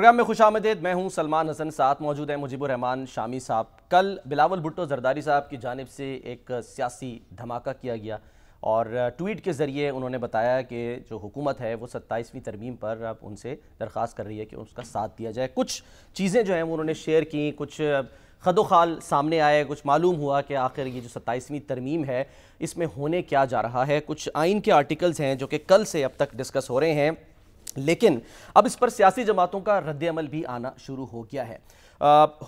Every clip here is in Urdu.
پروگرام میں خوش آمدید. میں ہوں سلمان حسن. ساتھ موجود ہیں مجیب الرحمان شامی صاحب. کل بلاول بھٹو زرداری صاحب کی جانب سے ایک سیاسی دھماکہ کیا گیا اور ٹویٹ کے ذریعے انہوں نے بتایا کہ جو حکومت ہے وہ 27ویں ترمیم پر اب ان سے درخواست کر رہی ہے کہ اس کا ساتھ دیا جائے. کچھ چیزیں جو ہیں وہ انہوں نے شیئر کی, کچھ خد و خال سامنے آئے, کچھ معلوم ہوا کہ آخر یہ جو 27ویں ترمیم ہے اس میں ہونے کیا جا رہا ہے. کچھ آئین کے آرٹیکلز ہیں جو کہ کل سے اب تک ڈسکس ہو رہے ہیں, لیکن اب اس پر سیاسی جماعتوں کا رد عمل بھی آنا شروع ہو گیا ہے.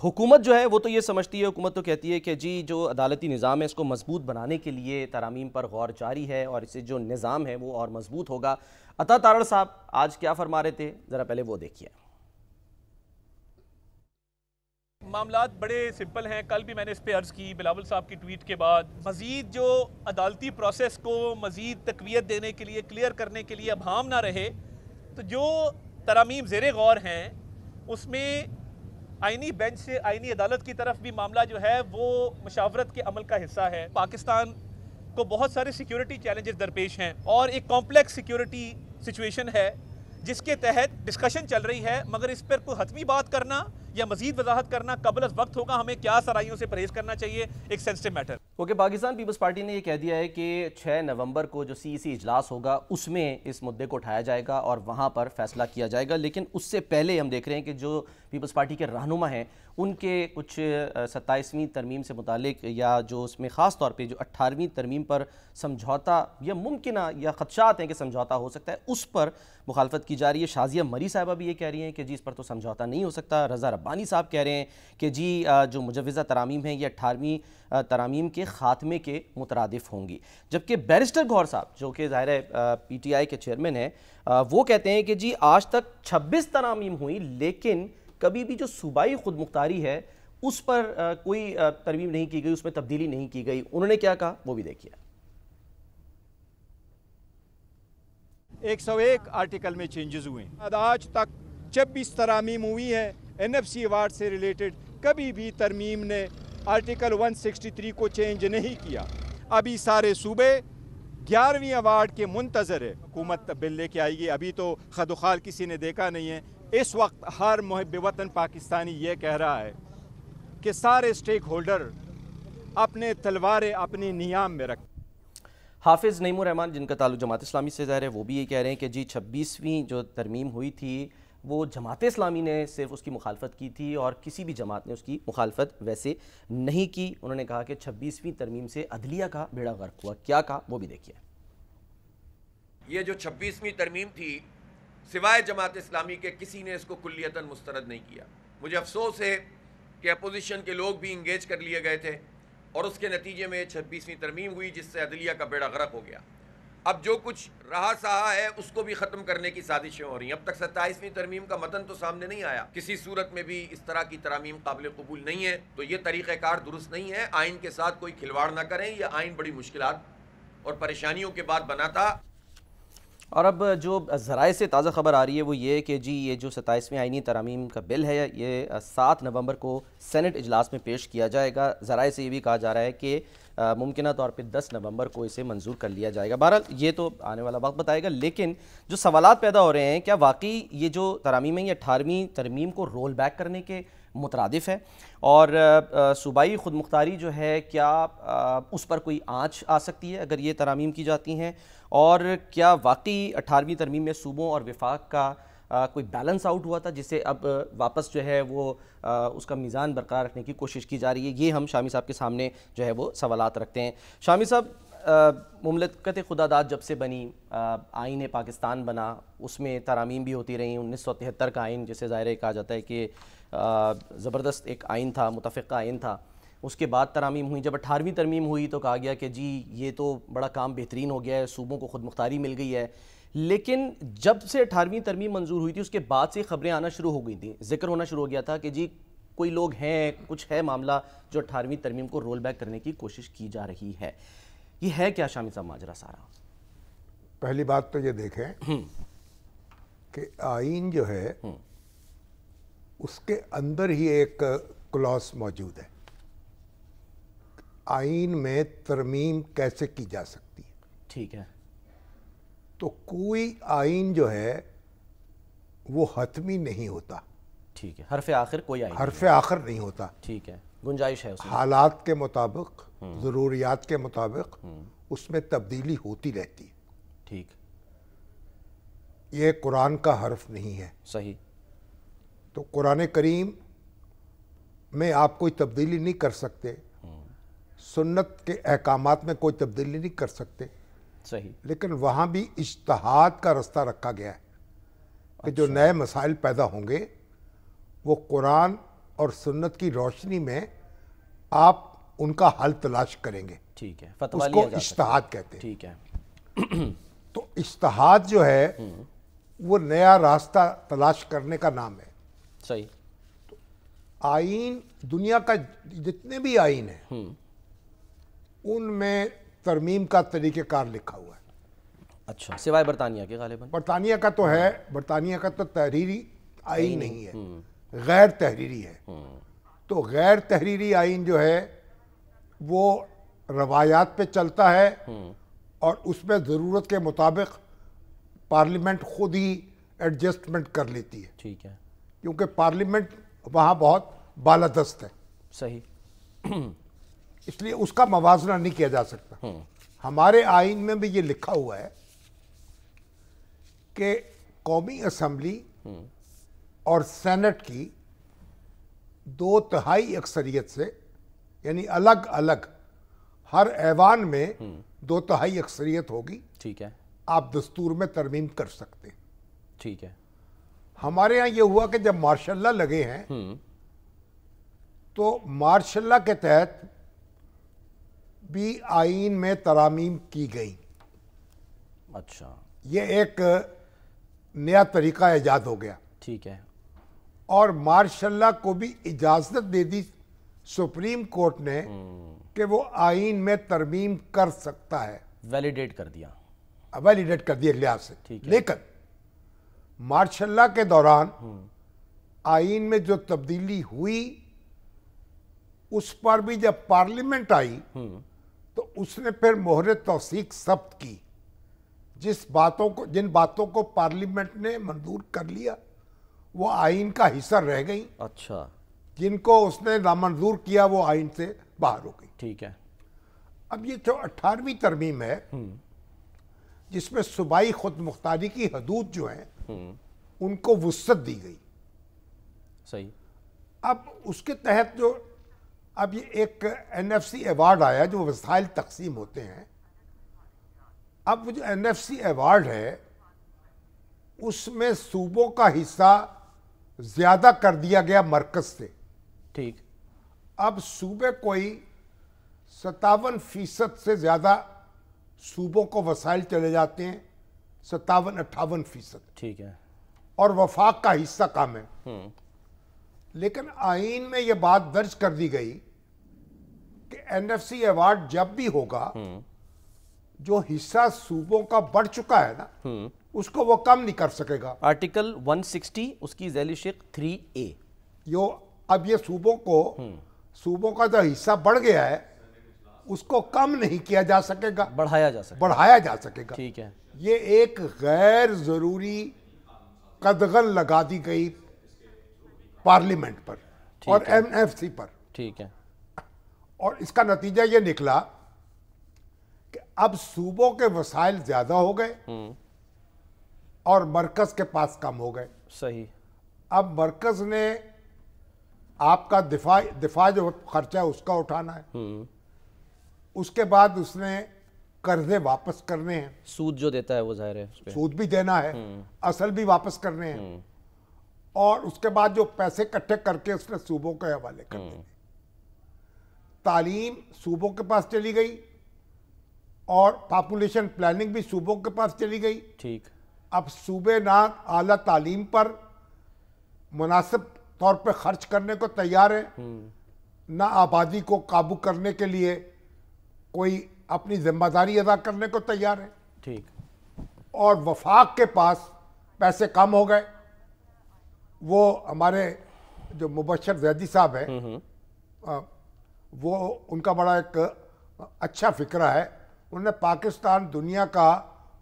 حکومت جو ہے وہ تو یہ سمجھتی ہے, حکومت تو کہتی ہے کہ جی جو عدالتی نظام ہے اس کو مضبوط بنانے کے لیے ترامیم پر غور جاری ہے اور اسے جو نظام ہے وہ اور مضبوط ہوگا. عطا تارڑ صاحب آج کیا فرما رہے تھے, ذرا پہلے وہ دیکھیے. معاملات بڑے سمپل ہیں. کل بھی میں نے اس پہ عرض کی بلاول صاحب کی ٹویٹ کے بعد, مزید جو عدالتی پروسیس کو مزید تقویت دینے کے لیے, کلیئر کرنے کے لیے ابہام نہ رہے, تو جو ترامیم زیر غور ہیں اس میں آئینی بینچ سے آئینی عدالت کی طرف بھی معاملہ جو ہے وہ مشاورت کے عمل کا حصہ ہے. پاکستان کو بہت سارے سیکیورٹی چیلنجز درپیش ہیں اور ایک کمپلیکس سیکیورٹی سچویشن ہے جس کے تحت ڈسکشن چل رہی ہے, مگر اس پر کوئی حتمی بات کرنا یا مزید وضاحت کرنا قبل از وقت ہوگا. ہمیں کیا سرائیوں سے پرہیز کرنا چاہیے, ایک sensitive matter. Okay, Pakistan Peoples Party نے یہ کہہ دیا ہے کہ 6 نومبر کو جو سی سی اجلاس ہوگا اس میں اس مدعے کو اٹھایا جائے گا اور وہاں پر فیصلہ کیا جائے گا. لیکن اس سے پہلے ہم دیکھ رہے ہیں کہ جو پیپلز پارٹی کے رہنما ہیں ان کے کچھ 27ویں ترمیم سے متعلق یا جو اس میں خاص طور پہ جو 18ویں ترمیم پر سمجھوتا یا ممکنہ یا خدشات ہیں کہ سمجھوتا ہو سکتا ہے, اس پر مخالفت کی جا رہی ہے. شازیہ مری صاحبہ بھی یہ کہہ رہی ہیں کہ جی اس پر تو سمجھوتا نہیں ہو سکتا. رضا ربانی صاحب کہہ رہے ہیں کہ جی جو مجوزہ ترامیم ہیں یہ 18ویں ترامیم کے خاتمے کے مترادف ہوں گی. جبکہ بیرسٹر گوہر صاحب جو کہ ظاہر ہے پی ٹی آئی کے چیئرمین ہیں, وہ کہتے ہیں کہ جی آج تک 26 ترامیم ہوئی لیکن کبھی بھی جو صوبائی خود مختاری ہے اس پر کوئی ترمیم نہیں کی گئی, اس میں تبدیلی نہیں کی گئی. انہوں نے کیا کہا وہ بھی دیکھیے. 101 آرٹیکل میں چینجز ہوئے ہیں. آج تک 26 ترامیم ہوئی ہیں این ایف سی ایوارڈ سے ریلیٹڈ. کبھی بھی ترمیم نے آرٹیکل 163 کو چینج نہیں کیا. ابھی سارے صوبے 11ویں ایوارڈ کے منتظر ہے. حکومت بل لے کے آئے گی, ابھی تو خد و خال کسی نے دیکھا نہیں ہے. اس وقت ہر محب وطن پاکستانی یہ کہہ رہا ہے کہ سارے سٹیک ہولڈر اپنے تلواریں اپنی نیام میں رکھیں. حافظ نعیم الرحمان جن کا تعلق جماعت اسلامی سے ظاہر ہے وہ بھی یہ کہہ رہے ہیں کہ جی 26ویں جو ترمیم ہوئی تھی وہ جماعت اسلامی نے صرف اس کی مخالفت کی تھی اور کسی بھی جماعت نے اس کی مخالفت ویسے نہیں کی. انہوں نے کہا کہ 26ویں ترمیم سے عدلیہ کا بیڑا غرق ہوا. کیا کہا وہ بھی دیکھیے. یہ جو 26ویں ترمیم تھی سوائے جماعت اسلامی کے کسی نے اس کو کلیتاً مسترد نہیں کیا. مجھے افسوس ہے کہ اپوزیشن کے لوگ بھی انگیج کر لیے گئے تھے اور اس کے نتیجے میں 26ویں ترمیم ہوئی جس سے عدلیہ کا بیڑا غرق ہو گیا. اب جو کچھ رہا سہا ہے اس کو بھی ختم کرنے کی سازشیں ہو رہی ہیں. اب تک 27ویں ترمیم کا متن تو سامنے نہیں آیا. کسی صورت میں بھی اس طرح کی ترامیم قابل قبول نہیں ہے. تو یہ طریقہ کار درست نہیں ہے. آئین کے ساتھ کوئی کھلواڑ نہ کریں. یہ آئین بڑی مشکلات اور پریشانیوں کے بعد بنا تھا. اور اب جو ذرائع سے تازہ خبر آ رہی ہے وہ یہ کہ جی یہ جو 27ویں آئینی ترامیم کا بل ہے یہ 7 نومبر کو سینٹ اجلاس میں پیش کیا جائے گا. ذرائع سے یہ بھی کہا جا رہا ہے کہ ممکنہ طور پہ 10 نومبر کو اسے منظور کر لیا جائے گا. بہرحال یہ تو آنے والا وقت بتائے گا. لیکن جو سوالات پیدا ہو رہے ہیں, کیا واقعی یہ جو ترامیم ہے یہ 18ویں ترمیم کو رول بیک کرنے کے مترادف ہے اور صوبائی خود مختاری جو ہے کیا اس پر کوئی آنچ آ سکتی ہے اگر یہ ترامیم کی جاتی ہیں, اور کیا واقعی 18ویں ترمیم میں صوبوں اور وفاق کا کوئی بیلنس آؤٹ ہوا تھا جسے اب واپس جو ہے وہ اس کا میزان برقرار رکھنے کی کوشش کی جا رہی ہے. یہ ہم شامی صاحب کے سامنے جو ہے وہ سوالات رکھتے ہیں. شامی صاحب, مملکت خداداد جب سے بنی, آئین پاکستان بنا, اس میں ترامیم بھی ہوتی رہیں. 1973 کا آئین جسے ظاہر کہا جاتا ہے کہ زبردست ایک آئین تھا, متفقہ آئین تھا. اس کے بعد ترامیم ہوئی. جب 18ویں ترمیم ہوئی تو کہا گیا کہ جی یہ تو بڑا کام بہترین ہو گیا ہے, صوبوں کو خود مختاری مل گئی ہے. لیکن جب سے 18ویں ترمیم منظور ہوئی تھی اس کے بعد سے خبریں آنا شروع ہو گئی تھیں, ذکر ہونا شروع ہو گیا تھا کہ جی کوئی لوگ ہیں, کچھ ہے معاملہ جو 18ویں ترمیم کو رول بیک کرنے کی کوشش کی جا رہی ہے. یہ ہے کیا شامی صاحب ماجرا سارا؟ پہلی بات تو یہ دیکھیں کہ آئین جو ہے اس کے اندر ہی ایک کلاس موجود ہے. آئین میں ترمیم کیسے کی جا سکتی ہے. ٹھیک ہے. تو کوئی آئین جو ہے وہ حتمی نہیں ہوتا. ٹھیک ہے، حرف آخر کوئی آئین حرف آخر نہیں ہوتا. ٹھیک ہے، گنجائش ہے اس میں. حالات کے مطابق، ضروریات کے مطابق اس میں تبدیلی ہوتی رہتی ہے. ٹھیک، یہ قرآن کا حرف نہیں ہے. صحیح. تو قرآن کریم میں آپ کوئی تبدیلی نہیں کر سکتے، سنت کے احکامات میں کوئی تبدیلی نہیں کر سکتے، صحیح. لیکن وہاں بھی اجتہاد کا رستہ رکھا گیا ہے کہ جو نئے مسائل پیدا ہوں گے وہ قرآن اور سنت کی روشنی میں آپ ان کا حل تلاش کریں گے. ٹھیک ہے، اس فتویٰ کو لیا جا سکتا اجتہاد کہتے ہے. ہیں. ٹھیک ہے. تو اجتہاد جو ہے وہ نیا راستہ تلاش کرنے کا نام ہے. صحیح. آئین، دنیا کا جتنے بھی آئین ہیں ان میں ترمیم کا طریقہ کار لکھا ہوا ہے. اچھا، سوائے برطانیہ کے غالباً. برطانیہ کا تو ہے، برطانیہ کا تو تحریری آئین نہیں ہے، غیر تحریری ہے. تو غیر تحریری آئین جو ہے وہ روایات پہ چلتا ہے اور اس میں ضرورت کے مطابق پارلیمنٹ خود ہی ایڈجسٹمنٹ کر لیتی ہے، ٹھیک ہے. کیونکہ پارلیمنٹ وہاں بہت بالادست ہے. صحیح. اس لیے اس کا موازنہ نہیں کیا جا سکتا. ہمارے آئین میں بھی یہ لکھا ہوا ہے کہ قومی اسمبلی اور سینٹ کی 2/3 اکثریت سے، یعنی الگ الگ ہر ایوان میں 2/3 اکثریت ہوگی، ٹھیک ہے. آپ دستور میں ترمیم کر سکتے ہیں. ٹھیک ہے. ہمارے ہاں یہ ہوا کہ جب مارشاء اللہ لگے ہیں تو مارشاء اللہ کے تحت بھی آئین میں ترامیم کی گئی. اچھا. یہ ایک نیا طریقہ ایجاد ہو گیا. ٹھیک ہے. اور مارشاء اللہ کو بھی اجازت دے دی سپریم کورٹ نے کہ وہ آئین میں ترمیم کر سکتا ہے. ویلیڈیٹ کر دیا. ویلیڈیٹ کر دیا ایک لحاظ سے. ٹھیک ہے. لیکن مارشاء اللہ کے دوران آئین میں جو تبدیلی ہوئی اس پر بھی جب پارلیمنٹ آئی تو اس نے پھر مہر توثیق ثبت کی. جن باتوں کو پارلیمنٹ نے منظور کر لیا وہ آئین کا حصہ رہ گئی. اچھا. جن کو اس نے نامنظور کیا وہ آئین سے باہر ہو گئی. ٹھیک ہے. اب یہ جو 18ویں ترمیم ہے جس میں صوبائی خود مختاری کی حدود جو ہیں ان کو وسعت دی گئی. صحیح. اب اس کے تحت جو اب یہ ایک NFC ایوارڈ آیا جو وسائل تقسیم ہوتے ہیں. اب وہ جو NFC ایوارڈ ہے اس میں صوبوں کا حصہ زیادہ کر دیا گیا مرکز سے. ٹھیک. اب صوبے کوئی 57% سے زیادہ صوبوں کو وسائل چلے جاتے ہیں، 57-58%. ٹھیک ہے. اور وفاق کا حصہ کم ہے. لیکن آئین میں یہ بات درج کر دی گئی کہ NFC ایوارڈ جب بھی ہوگا جو حصہ صوبوں کا بڑھ چکا ہے نا اس کو وہ کم نہیں کر سکے گا. آرٹیکل 160 اس کی ذیلی شق 3A. اب یہ صوبوں کا جو حصہ بڑھ گیا ہے اس کو کم نہیں کیا جا سکے گا، بڑھایا جا سکے. بڑھایا جا سکے گا. ٹھیک ہے. یہ ایک غیر ضروری قدغن لگا دی گئی پارلیمنٹ پر اور NFC پر. ٹھیک ہے. اور اس کا نتیجہ یہ نکلا کہ اب صوبوں کے وسائل زیادہ ہو گئے اور مرکز کے پاس کم ہو گئے. صحیح. اب مرکز نے آپ کا دفاع جو خرچہ ہے اس کا اٹھانا ہے، اس کے بعد اس نے قرضے واپس کرنے ہیں، سود جو دیتا ہے وہ ظاہر ہے اس پہ سود بھی دینا ہے، اصل بھی واپس کرنے ہیں، اور اس کے بعد جو پیسے اکٹھے کر کے اس نے صوبوں کے حوالے کر دیے. تعلیم صوبوں کے پاس چلی گئی اور پاپولیشن پلاننگ بھی صوبوں کے پاس چلی گئی. ٹھیک. اب صوبے نہ اعلیٰ تعلیم پر مناسب طور پہ خرچ کرنے کو تیار ہے، نہ آبادی کو قابو کرنے کے لیے کوئی اپنی ذمہ داری ادا کرنے کو تیار ہے. ٹھیک. اور وفاق کے پاس پیسے کم ہو گئے. وہ ہمارے جو مبشر زیدی صاحب ہیں وہ ان کا بڑا ایک اچھا فکرہ ہے. انہوں نے پاکستان دنیا کا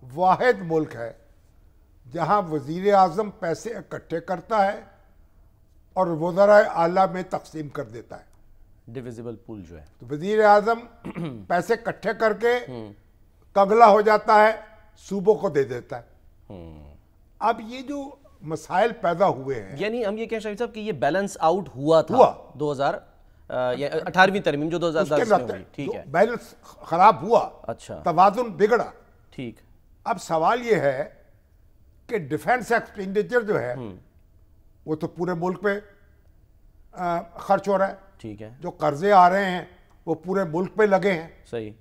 واحد ملک ہے جہاں وزیر اعظم پیسے اکٹھے کرتا ہے اور وزرائے اعلیٰ میں تقسیم کر دیتا ہے. ڈویزیبل پول جو ہے. تو وزیر اعظم پیسے اکٹھے کر کے کنگلا ہو جاتا ہے, صوبوں کو دے دیتا ہے. اب یہ جو مسائل پیدا ہوئے ہیں, یعنی ہم یہ کہیں شاہد صاحب کہ یہ بیلنس آؤٹ ہوا تھا 18ویں ترمیم جو 2010 میں ہوئی, ٹھیک ہے, بیلنس خراب ہوا, اچھا, توازن بگڑا. ٹھیک. اب سوال یہ ہے کہ ڈیفنس ایکسپینڈیچر جو ہے وہ تو پورے ملک پہ خرچ ہو رہا ہے, ٹھیک ہے, جو قرضے آ رہے ہیں وہ پورے ملک پہ لگے ہیں. صحیح.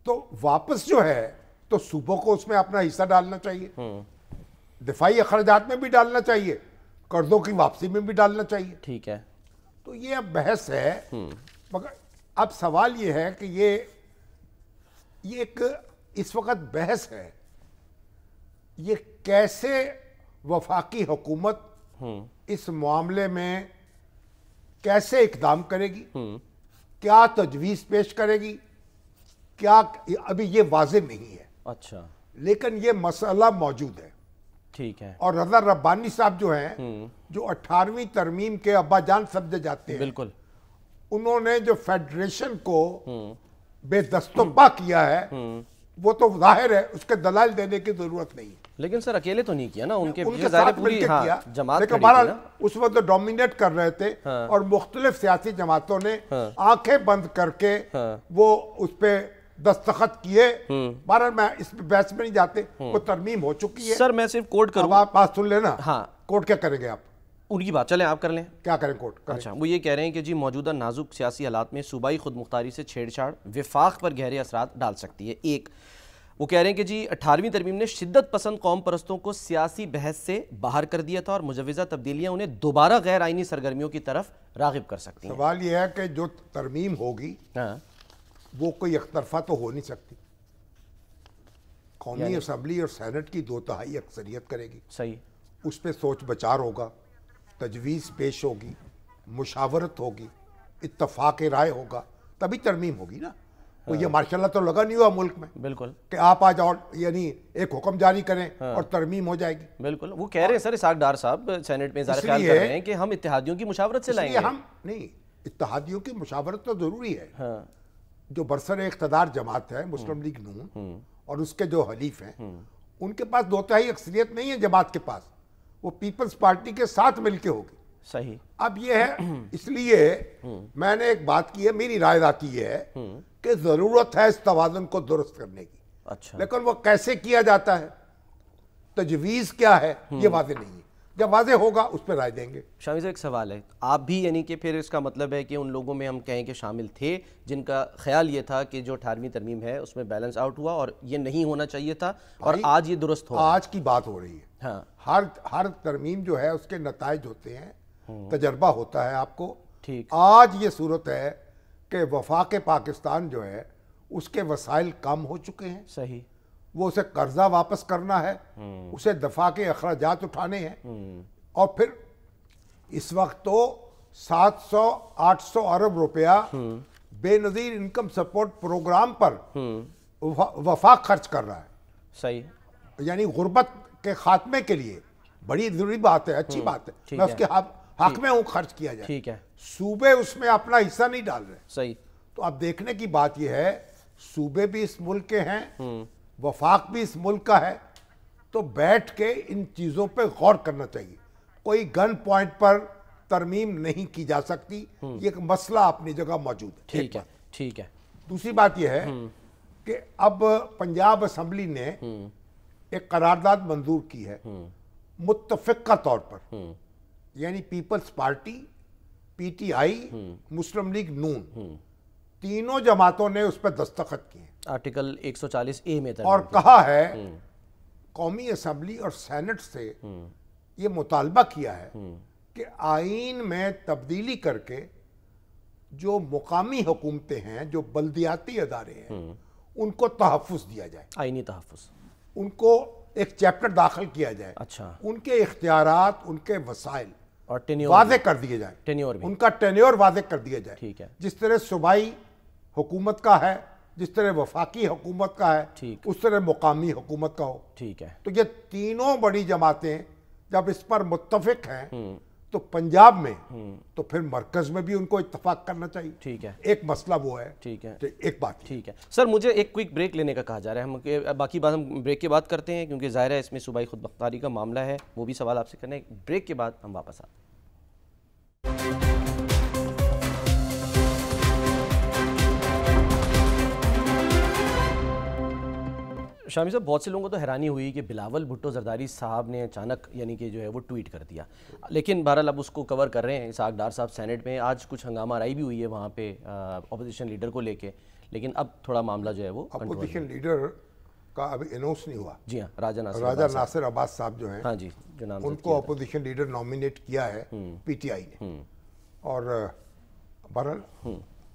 تو واپس جو ہے تو صوبوں کو اس میں اپنا حصہ ڈالنا چاہیے, دفاعی اخراجات میں بھی ڈالنا چاہیے, قرضوں کی واپسی میں بھی ڈالنا چاہیے. ٹھیک ہے. تو یہ اب بحث ہے, مگر اب سوال یہ ہے کہ یہ ایک اس وقت بحث ہے, یہ کیسے وفاقی حکومت اس معاملے میں کیسے اقدام کرے گی, کیا تجویز پیش کرے گی, کیا, ابھی یہ واضح نہیں ہے. اچھا. لیکن یہ مسئلہ موجود ہے. ٹھیک ہے. اور رضا ربانی صاحب جو ہیں, جو 18ویں ترمیم کے ابا جان سمجھے جاتے ہیں, بالکل, انہوں نے جو فیڈریشن کو بے دست و پا کیا ہے وہ تو ظاہر ہے, اس کے دلائل دینے کی ضرورت نہیں. لیکن سر اکیلے تو نہیں کیا نا, ان کے ساتھ مل کے کیا, لیکن بہرحال اس وقت ڈومینیٹ کر رہے تھے, اور مختلف سیاسی جماعتوں نے آنکھیں بند کر کے وہ اس پہ دستخط کیے. بہرحال میں اس پہ بحث میں نہیں جاتے, وہ ترمیم ہو چکی ہے. سر میں صرف کوٹ کروں, آپ بات سن لینا. ہاں, کوٹ کیا کریں گے آپ؟ ان کی بات, چلیں آپ کر لیں. کیا کریں کوٹ؟ اچھا, وہ یہ کہہ رہے ہیں کہ جی موجودہ نازک سیاسی حالات میں صوبائی خود مختاری سے چھیڑ چھاڑ وفاق پر گہرے اثرات ڈال سکتی ہے. ایک, وہ کہہ رہے ہیں کہ جی 18ویں ترمیم نے شدت پسند قوم پرستوں کو سیاسی بحث سے باہر کر دیا تھا, اور مجوزہ تبدیلیاں انہیں دوبارہ غیر آئینی سرگرمیوں کی طرف راغب کر سکتی ہیں. سوال یہ ہے کہ جو ترمیم ہوگی وہ کوئی ایک طرفہ تو ہو نہیں سکتی. قومی اسمبلی اور سینٹ کی 2/3 اکثریت کرے گی. صحیح. اس پہ سوچ بچار ہوگا, تجویز پیش ہوگی, مشاورت ہوگی, اتفاق رائے ہوگا, تبھی ترمیم ہوگی نا. وہ یہ ماشاء اللہ تو لگا نہیں ہوا ملک میں, بالکل, کہ آپ آج اور یعنی ایک حکم جاری کریں اور ترمیم ہو جائے گی. بالکل, وہ کہہ رہے ہیں سر اسحاق ڈار صاحب سینٹ میں اظہار خیال کر رہے ہیں کہ ہم اتحادیوں کی مشاورت سے لائیں گے. ہم نہیں, اتحادیوں کی مشاورت تو ضروری ہے. جو برسر اقتدار جماعت ہے مسلم لیگ نون اور اس کے جو حلیف ہیں, ان کے پاس 2/3 اکثریت نہیں ہے جماعت کے پاس, وہ پیپلز پارٹی کے ساتھ مل کے ہوگی. صحیح. اب یہ ہے, اس لیے میں نے ایک بات کی ہے, میری رائے آتی ہے کہ ضرورت ہے اس توازن کو درست کرنے کی. اچھا. لیکن وہ کیسے کیا جاتا ہے, تجویز کیا ہے, یہ واضح نہیں ہے. جب واضح ہوگا اس پہ رائے دیں گے. شامی سے ایک سوال ہے, آپ بھی یعنی کہ پھر اس کا مطلب ہے کہ ان لوگوں میں ہم کہیں کہ شامل تھے جن کا خیال یہ تھا کہ جو 18ویں ترمیم ہے اس میں بیلنس آؤٹ ہوا اور یہ نہیں ہونا چاہیے تھا, اور آج یہ درست ہو. آج کی بات ہو رہی ہے. ہاں, ہر ترمیم جو ہے اس کے نتائج ہوتے ہیں, تجربہ ہوتا ہے آپ کو. ٹھیک. آج یہ صورت ہے کہ وفاق پاکستان جو ہے اس کے وسائل کم ہو چکے ہیں. صحیح. وہ اسے قرضہ واپس کرنا ہے, اسے دفاع کے اخراجات اٹھانے ہیں, اور پھر اس وقت تو 700-800 ارب روپیہ بے نظیر انکم سپورٹ پروگرام پر وفاق خرچ کر رہا ہے. صحیح. یعنی غربت کے خاتمے کے لیے بڑی ضروری بات ہے, اچھی بات ہے, میں اس کے حق میں ہوں خرچ کیا جائے. ٹھیک ہے. صوبے اس میں اپنا حصہ نہیں ڈال رہے. صحیح. تو اب دیکھنے کی بات یہ ہے, صوبے بھی اس ملک کے ہیں, وفاق بھی اس ملک کا ہے, تو بیٹھ کے ان چیزوں پہ غور کرنا چاہیے. کوئی گن پوائنٹ پر ترمیم نہیں کی جا سکتی, یہ ایک مسئلہ اپنی جگہ موجود ہے. ٹھیک ہے. ٹھیک ہے. دوسری بات یہ ہے کہ اب پنجاب اسمبلی نے ایک قرارداد منظور کی ہے متفقہ طور پر, یعنی Peoples Party, P T I, Muslim League نون, تینوں جماعتوں نے اس پہ دستخط کیے. آرٹیکل 140A میں اور کہا ہے, قومی اسمبلی اور سینٹ سے یہ مطالبہ کیا ہے کہ آئین میں تبدیلی کر کے جو مقامی حکومتیں ہیں, جو بلدیاتی ادارے ہیں, ان کو تحفظ دیا جائے, آئینی تحفظ, ان کو ایک چیپٹر داخل کیا جائے. اچھا. ان کے اختیارات, ان کے وسائل اور ٹینیور واضح کر دیے جائیں. ٹینیور بھی, ان کا ٹینیور واضح کر دیا جائے. ٹھیک ہے. جس طرح صوبائی حکومت کا ہے, جس طرح وفاقی حکومت کا ہے, ٹھیک, اس طرح مقامی حکومت کا ہو. ٹھیک ہے. تو یہ تینوں بڑی جماعتیں جب اس پر متفق ہیں تو پنجاب میں تو پھر مرکز میں بھی ان کو اتفاق کرنا چاہیے. ٹھیک ہے, ایک مسئلہ وہ ہے. ٹھیک ہے, ایک بات ٹھیک ہے سر. مجھے ایک کوئک بریک لینے کا کہا جا رہا ہے, ہم باقی بات ہم بریک کے بعد کرتے ہیں, کیونکہ ظاہر ہے اس میں صوبائی خود مختاری کا معاملہ ہے, وہ بھی سوال آپ سے کرنے ہیں. بریک کے بعد ہم واپس آتے ہیں. شامی صاحب, بہت سے لوگوں کو تو حیرانی ہوئی کہ بلاول بھٹو زرداری صاحب نے اچانک یعنی کہ جو ہے وہ ٹویٹ کر دیا, لیکن بہرحال اب اس کو کور کر رہے ہیں اسحاق ڈار صاحب سینٹ میں. آج کچھ ہنگامہ آرائی بھی ہوئی ہے وہاں پہ اپوزیشن لیڈر کو لے کے, لیکن اب تھوڑا معاملہ جو ہے وہ اپوزیشن لیڈر کا ابھی اناؤنس نہیں ہوا. جی ہاں, راجہ ناصر عباس صاحب جو ہیں, ہاں جی, جو نام ان کو اپوزیشن لیڈر نامینیٹ کیا ہے پی ٹی آئی نے, اور بہرحال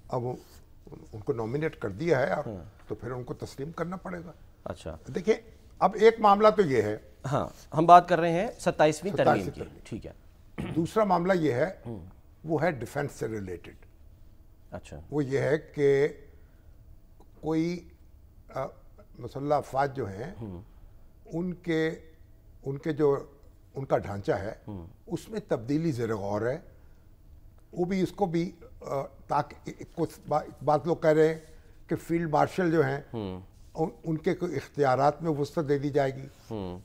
اب ان کو نامینیٹ کر دیا ہے تو پھر ان کو تسلیم کرنا پڑے گا. اچھا دیکھیں, اب ایک معاملہ تو یہ ہے, ہاں ہم بات کر رہے ہیں 27ویں ترمیم کی. ٹھیک ہے, دوسرا معاملہ یہ ہے, وہ ہے ڈیفنس سے ریلیٹڈ. اچھا, وہ یہ ہے کہ کوئی مسلح افواج جو ہیں ان کا ڈھانچہ ہے, اس میں تبدیلی زیر غور ہے. وہ بھی اس کو بھی تاکہ بات لوگ کہہ رہے ہیں کہ فیلڈ مارشل جو ہیں ان کے کوئی اختیارات میں وسعت دے دی جائے گی,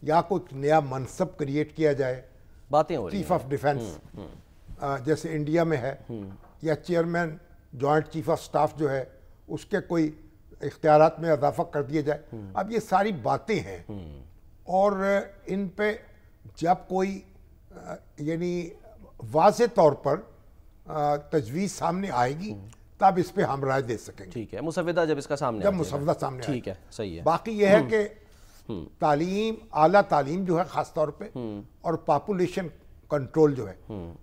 یا کوئی نیا منصب کریٹ کیا جائے, باتیں ہو رہی ہیں, چیف آف ڈیفنس جیسے انڈیا میں ہے, یا chairman joint chief of staff جو ہے اس کے کوئی اختیارات میں اضافہ کر دیا جائے. اب یہ ساری باتیں ہیں, اور ان پہ جب کوئی یعنی واضح طور پر تجویز سامنے آئے گی تب اس پہ ہم رائے دے سکیں گے. ٹھیک ہے, مسودہ جب اس کا سامنے جب مسودہ سامنے آئے. ٹھیک ہے, صحیح ہے. باقی یہ ہے کہ تعلیم, اعلیٰ تعلیم جو ہے خاص طور پہ, اور پاپولیشن کنٹرول جو ہے,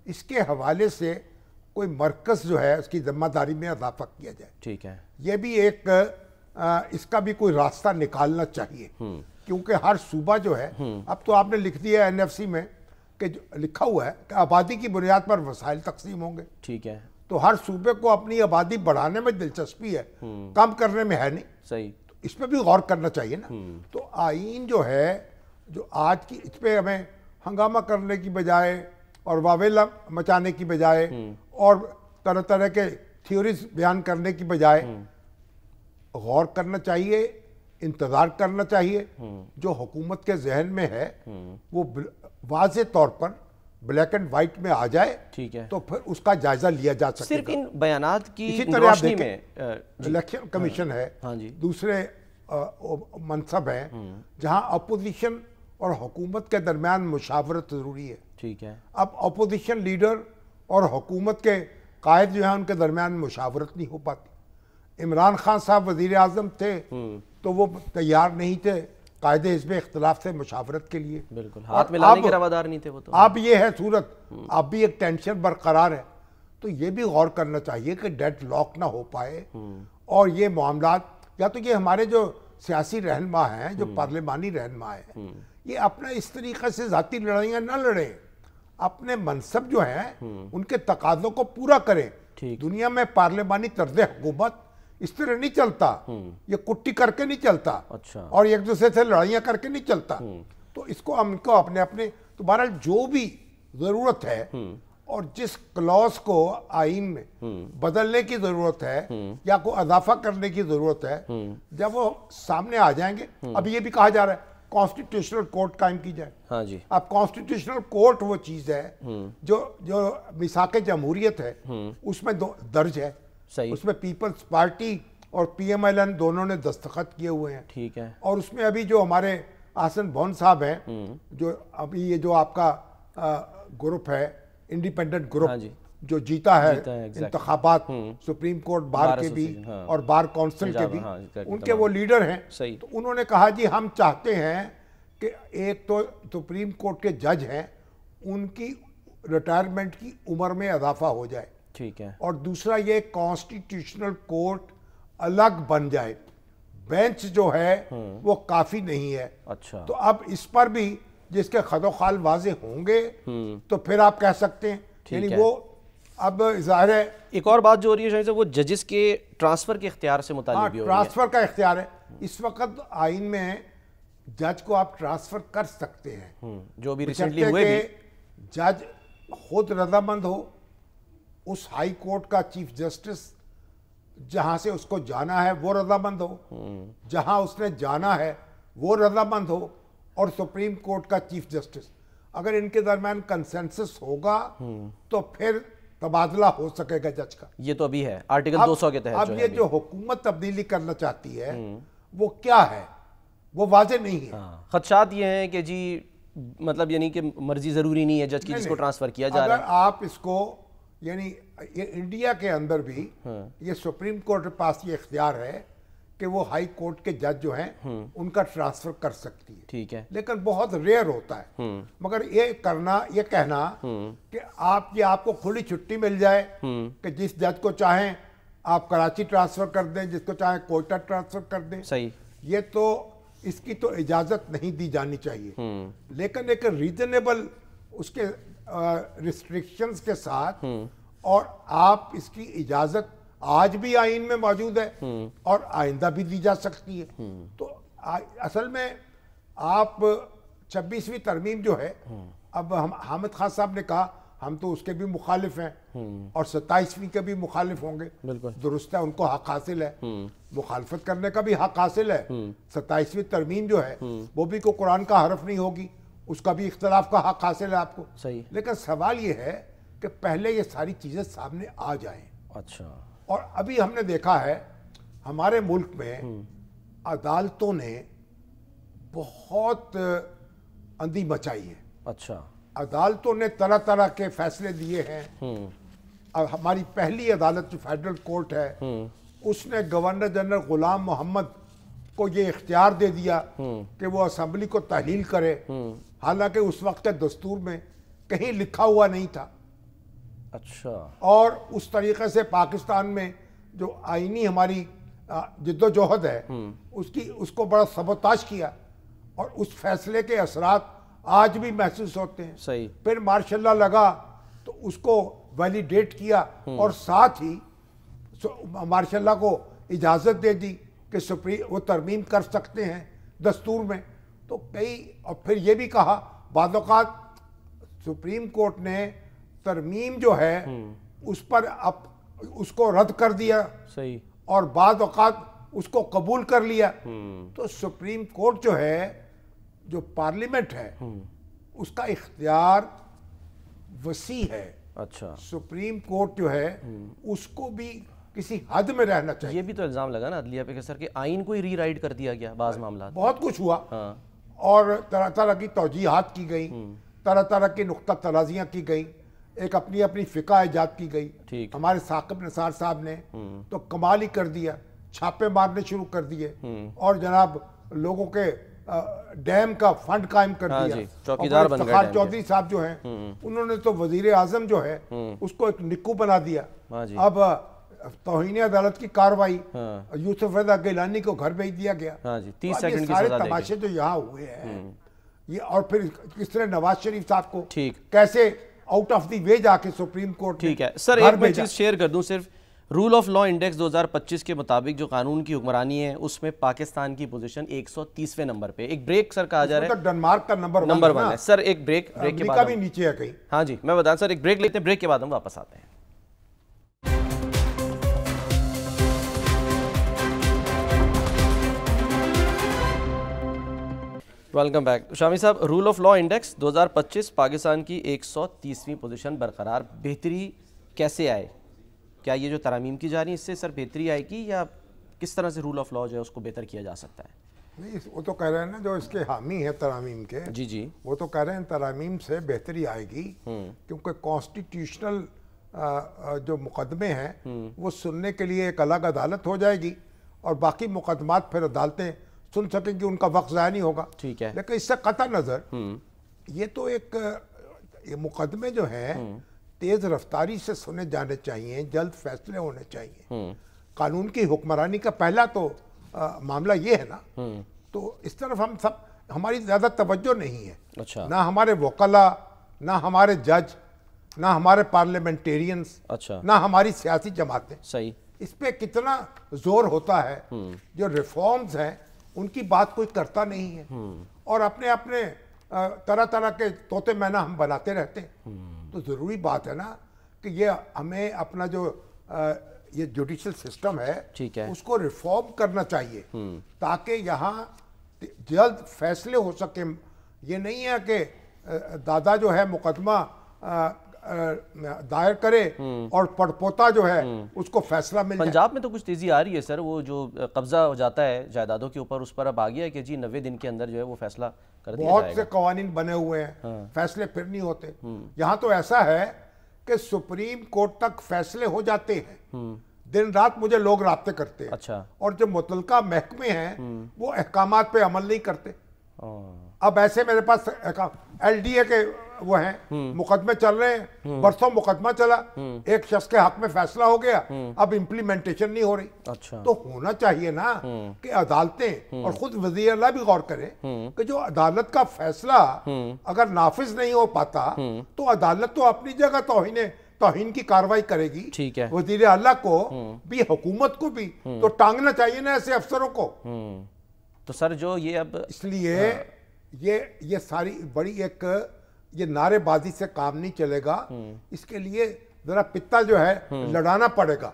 اس کے حوالے سے کوئی مرکز جو ہے اس کی ذمہ داری میں اضافہ کیا جائے. ٹھیک ہے, یہ بھی ایک اس کا بھی کوئی راستہ نکالنا چاہیے, کیونکہ ہر صوبہ جو ہے, اب تو آپ نے لکھ دیا ہے NFC میں کہ لکھا ہوا ہے کہ آبادی کی بنیاد پر وسائل تقسیم ہوں گے. ٹھیک ہے, تو ہر صوبے کو اپنی آبادی بڑھانے میں دلچسپی ہے, کم کرنے میں ہے نہیں. صحیح, اس پہ بھی غور کرنا چاہیے نا. تو آئین جو ہے, جو آج کی اس پہ ہمیں ہنگامہ کرنے کی بجائے اور واویلا مچانے کی بجائے اور طرح طرح کے تھیوریز بیان کرنے کی بجائے غور کرنا چاہیے, انتظار کرنا چاہیے. جو حکومت کے ذہن میں ہے وہ واضح طور پر بلیک اینڈ وائٹ میں آ جائے, ٹھیک ہے, تو پھر اس کا جائزہ لیا جا سکے گا. صرف ان بیانات کی اسی طرح آپ روشنی میں الیکشن کمیشن ہے, دوسرے منصب ہیں جہاں اپوزیشن اور حکومت کے درمیان مشاورت ضروری ہے. ٹھیک ہے, اب اپوزیشن لیڈر اور حکومت کے قائد جو ہیں ان کے درمیان مشاورت نہیں ہو پاتی. عمران خان صاحب وزیر اعظم تھے تو وہ تیار نہیں تھے قائد حزب اختلاف سے مشاورت کے لیے, بالکل ہاتھ میں لانے کے روادار نہیں تھے وہ. تو اب یہ ہے صورت, اب بھی ایک ٹینشن برقرار ہے. تو یہ بھی غور کرنا چاہیے کہ ڈیڈ لاک نہ ہو پائے, اور یہ معاملات, یا تو یہ ہمارے جو سیاسی رہنما ہیں, جو پارلیمانی رہنما ہیں, یہ اپنا اس طریقے سے ذاتی لڑائیاں نہ لڑیں, اپنے منصب جو ہیں ان کے تقاضوں کو پورا کریں. دنیا میں پارلیمانی طرز حکومت اس طرح نہیں چلتا, یہ کٹی کر کے نہیں چلتا, اور ایک دوسرے سے لڑائیاں کر کے نہیں چلتا. تو اس کو ہم کو اپنے تو بہرحال جو بھی ضرورت ہے اور جس کلوز کو آئین میں بدلنے کی ضرورت ہے یا کوئی اضافہ کرنے کی ضرورت ہے, جب وہ سامنے آ جائیں گے. اب یہ بھی کہا جا رہا ہے کانسٹیٹیوشنل کورٹ قائم کی جائے. ہاں جی, اب کانسٹیٹیوشنل کورٹ وہ چیز ہے جو میثاق جمہوریت ہے اس میں درج ہے. اس میں پیپلز پارٹی اور PMLN دونوں نے دستخط کیے ہوئے ہیں. ٹھیک ہے, اور اس میں ابھی جو ہمارے آسن بھون صاحب ہیں, جو ابھی یہ جو آپ کا گروپ ہے انڈیپینڈنٹ گروپ جو جیتا ہے انتخابات, سپریم کورٹ بار کے بھی اور بار کونسل کے بھی, ان کے وہ لیڈر ہیں. تو انہوں نے کہا جی ہم چاہتے ہیں کہ ایک تو سپریم کورٹ کے جج ہیں ان کی ریٹائرمنٹ کی عمر میں اضافہ ہو جائے. ٹھیک ہے, اور دوسرا یہ کانسٹیٹیوشنل کورٹ الگ بن جائے. بینچ جو ہے وہ کافی نہیں ہے. اچھا, تو اب اس پر بھی جس کے خد و خال واضح ہوں گے تو پھر آپ کہہ سکتے ہیں. یعنی وہ اب ظاہر ہے ایک اور بات جو ہو رہی ہے شاید وہ ججز کے ٹرانسفر کے اختیار سے متعلق بھی ہو رہی ہے. ٹرانسفر کا اختیار ہے. اس وقت آئین میں جج کو آپ ٹرانسفر کر سکتے ہیں, جو بھی ریسنٹلی ہوئے بھی. جج خود رضامند ہو، اس ہائی کورٹ کا چیف جسٹس جہاں سے اس کو جانا ہے وہ رضامند ہو، جہاں اس نے جانا ہے وہ رضامند ہو، اور سپریم کورٹ کا چیف جسٹس، اگر ان کے درمیان کنسنسس ہوگا تو پھر تبادلہ ہو سکے گا جج کا۔ یہ تو ابھی ہے آرٹیکل 200 کے تحت اب یہ جو حکومت تبدیلی کرنا چاہتی ہے وہ کیا ہے، وہ واضح نہیں ہے۔ خدشات یہ ہیں کہ جی مطلب یعنی کہ مرضی ضروری نہیں ہے جج کی جس کو ٹرانسفر کیا جا رہا ہے۔ اگر آپ اس کو یعنی یہ انڈیا کے اندر بھی یہ سپریم کورٹ کے پاس یہ اختیار ہے کہ وہ ہائی کورٹ کے جج جو ہیں ان کا ٹرانسفر کر سکتی ہے، ٹھیک ہے، لیکن بہت ریئر ہوتا ہے۔ مگر یہ کہنا کہ آپ کو کھلی چھٹی مل جائے کہ جس جج کو چاہیں آپ کراچی ٹرانسفر کر دیں، جس کو چاہیں کوئٹہ ٹرانسفر کر دیں، صحیح، یہ تو اس کی تو اجازت نہیں دی جانی چاہیے، لیکن ایک ریزنیبل اس کے ریسٹرکشنز کے ساتھ، اور آپ اس کی اجازت آج بھی آئین میں موجود ہے اور آئندہ بھی دی جا سکتی ہے۔ تو اصل میں آپ 26ویں ترمیم جو ہے، اب حامد خان صاحب نے کہا ہم تو اس کے بھی مخالف ہیں اور 27ویں کے بھی مخالف ہوں گے، درست ہے، ان کو حق حاصل ہے، مخالفت کرنے کا بھی حق حاصل ہے۔ 27ویں ترمیم جو ہے وہ بھی کوئی قرآن کا حرف نہیں ہوگی، اس کا بھی اختلاف کا حق حاصل ہے آپ کو، لیکن سوال یہ ہے کہ پہلے یہ ساری چیزیں سامنے آ جائیں۔ اچھا، اور ابھی ہم نے دیکھا ہے ہمارے ملک میں عدالتوں نے بہت اندھی مچائی ہے۔ اچھا، عدالتوں نے طرح طرح کے فیصلے دیے ہیں۔ اب ہماری پہلی عدالت جو فیڈرل کورٹ ہے اس نے گورنر جنرل غلام محمد کو یہ اختیار دے دیا کہ وہ اسمبلی کو تحلیل کرے، حالانکہ اس وقت کے دستور میں کہیں لکھا ہوا نہیں تھا۔ اچھا، اور اس طریقے سے پاکستان میں جو آئینی ہماری جد و جہد ہے اس کو بڑا سبوتاش کیا، اور اس فیصلے کے اثرات آج بھی محسوس ہوتے ہیں۔ صحیح، پھر مارشاء اللہ لگا تو اس کو ویلیڈیٹ کیا، اور ساتھ ہی مارشاء اللہ کو اجازت دے دی کہ وہ ترمیم کر سکتے ہیں دستور میں۔ تو اور پھر یہ بھی کہا بعض اوقات سپریم کورٹ نے ترمیم جو ہے اس پر اس کو رد کر دیا، صحیح، اور بعض اوقات اس کو قبول کر لیا۔ تو سپریم کورٹ جو ہے، جو پارلیمنٹ ہے، اس کا اختیار وسیع ہے۔ اچھا، سپریم کورٹ جو ہے اس کو بھی کسی حد میں رہنا چاہیے۔ یہ بھی تو الزام لگا نا عدلیہ پہ کہ سر کہ آئین کو ہی ری رائٹ کر دیا گیا بعض معاملات، بہت کچھ ہوا، اور طرح طرح کی توجیحات کی گئی، طرح طرح کی نقطہ ترازیاں کی گئی، ایک اپنی اپنی فقہ ایجاد کی گئی۔ ہمارے ثاقب نثار صاحب نے تو کمال ہی کر دیا، چھاپے مارنے شروع کر دیے، اور جناب لوگوں کے ڈیم کا فنڈ قائم کر دیا۔ چوکیدار بن گئے۔ افتخار چودھری صاحب جو ہیں انہوں نے تو وزیر اعظم جو ہے اس کو ایک نکو بنا دیا۔ اب توہین عدالت کی کاروائی، یوسف رضا گیلانی کو گھر بھیج دیا گیا۔ 30 سیکنڈ کی سارے سزا دے گئے۔ تماشے جو یہاں ہوئے ہیں یہ، اور پھر کس طرح نواز شریف صاحب کو ٹھیک کیسے آؤٹ آف دی وے جا کے سپریم کورٹ، ٹھیک ہے سر، ایک میں چیز شیئر کر دوں صرف، رول آف لا انڈیکس 2025 کے مطابق جو قانون کی حکمرانی ہے اس میں پاکستان کی پوزیشن 130ویں نمبر پہ، ایک بریک سر کہا جا رہا ہے، ڈنمارک کا نمبر 1 ہے سر۔ ایک بریک کے بعد امریکہ بھی نیچے ہے کہیں۔ ہاں جی میں بتاؤں سر، ایک بریک لیتے ہیں، بریک کے بعد ہم واپس آتے ہیں۔ Welcome back. شامی صاحب، rule of law index 2025 Pakistan کی 130ویں پوزیشن برقرار، بہتری کیسے آئے؟ کیا یہ جو ترامیم کی جا رہی ہیں اس سے سر بہتری آئے گی، یا کس طرح سے رول آف لا جو ہے اس کو بہتر کیا جا سکتا ہے؟ نہیں، وہ تو کہہ رہے ہیں نا جو اس کے حامی ہیں ترامیم کے، جی وہ تو کہہ رہے ہیں ترامیم سے بہتری آئے گی، کیونکہ کانسٹیٹیوشنل جو مقدمے ہیں وہ سننے کے لیے ایک الگ عدالت ہو جائے گی، اور باقی مقدمات پھر عدالتیں سن سکیں گی، ان کا وقت ضائع نہیں ہوگا۔ ٹھیک ہے، لیکن اس سے قطع نظر یہ تو ایک مقدمے جو ہیں تیز رفتاری سے سنے جانے چاہیے، جلد فیصلے ہونے چاہیے۔ قانون کی حکمرانی کا پہلا تو معاملہ یہ ہے نا، تو اس طرف ہماری زیادہ توجہ نہیں ہے۔ اچھا، نہ ہمارے وکلاء، نہ ہمارے جج، نہ ہمارے پارلیمنٹیرینز، اچھا، نہ ہماری سیاسی جماعتیں۔ صحیح، اس پہ کتنا زور ہوتا ہے، جو ریفارمز ہیں ان کی بات کوئی کرتا نہیں ہے، اور اپنے طرح طرح کے طوطے مینا ہم بناتے رہتے ہیں. تو ضروری بات ہے نا کہ یہ ہمیں اپنا جو یہ جوڈیشل سسٹم ہے اس کو ریفارم کرنا چاہیے تاکہ یہاں جلد فیصلے ہو سکیں. یہ نہیں ہے کہ دادا جو ہے مقدمہ دائر کرے اور پڑپوتا جو ہے اس کو فیصلہ مل جائے. پنجاب میں تو کچھ تیزی آ رہی ہے سر, وہ جو قبضہ ہو جاتا ہے جائیدادوں کے اوپر اس پر اب آ گیا ہے کہ جی 90 دن کے اندر جو ہے وہ فیصلہ کر دیا جائے گا. بہت سے قوانین بنے ہوئے ہیں, فیصلے پھر نہیں ہوتے. یہاں تو ایسا ہے کہ سپریم کورٹ تک فیصلے ہو جاتے ہیں, دن رات مجھے لوگ رابطے کرتے ہیں. اچھا. اور جو متعلقہ محکمے ہیں وہ احکامات پہ عمل نہیں کرتے. اب ایسے میرے پاس ایل ڈی اے کے وہ ہیں مقدمے چل رہے ہیں, برسوں مقدمہ چلا, ایک شخص کے حق میں فیصلہ ہو گیا, اب امپلیمنٹیشن نہیں ہو رہی. تو ہونا چاہیے نا کہ عدالتیں اور خود وزیر اعلیٰ بھی غور کرے کہ جو عدالت کا فیصلہ اگر نافذ نہیں ہو پاتا تو عدالت تو اپنی جگہ توہین کی کاروائی کرے گی. وزیر اعلیٰ کو بھی حکومت کو بھی تو ٹانگنا چاہیے نا ایسے افسروں کو. تو سر جو یہ اب اس لیے یہ ساری بڑی ایک یہ نعرے بازی سے کام نہیں چلے گا. اس کے لیے ذرا پتا جو ہے لڑانا پڑے گا,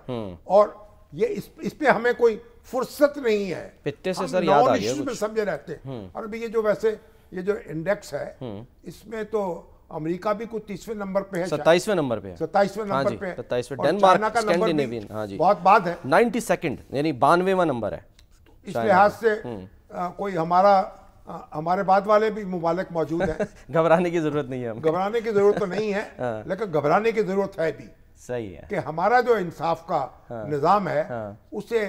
اور یہ اس پہ ہمیں کوئی فرصت نہیں ہے. پتے سے سر یاد آ گیا میں سمجھے رہتے ہیں. اور ابھی یہ جو ویسے یہ جو انڈیکس ہے اس میں تو امریکہ بھی کوئی 30ویں نمبر پہ ہے, 27ویں نمبر پہ, 27ویں نمبر پہ, 27ویں. ڈنمارک اسکینڈینیوین بہت بات ہے, 92nd یعنی 92واں نمبر ہے. اس لحاظ سے کوئی ہمارے بعد والے بھی ممالک موجود ہیں. گھبرانے کی ضرورت نہیں ہے, گھبرانے کی ضرورت تو نہیں ہے, لیکن گھبرانے کی ضرورت ہے بھی. صحیح ہے کہ ہمارا جو انصاف کا نظام ہے اسے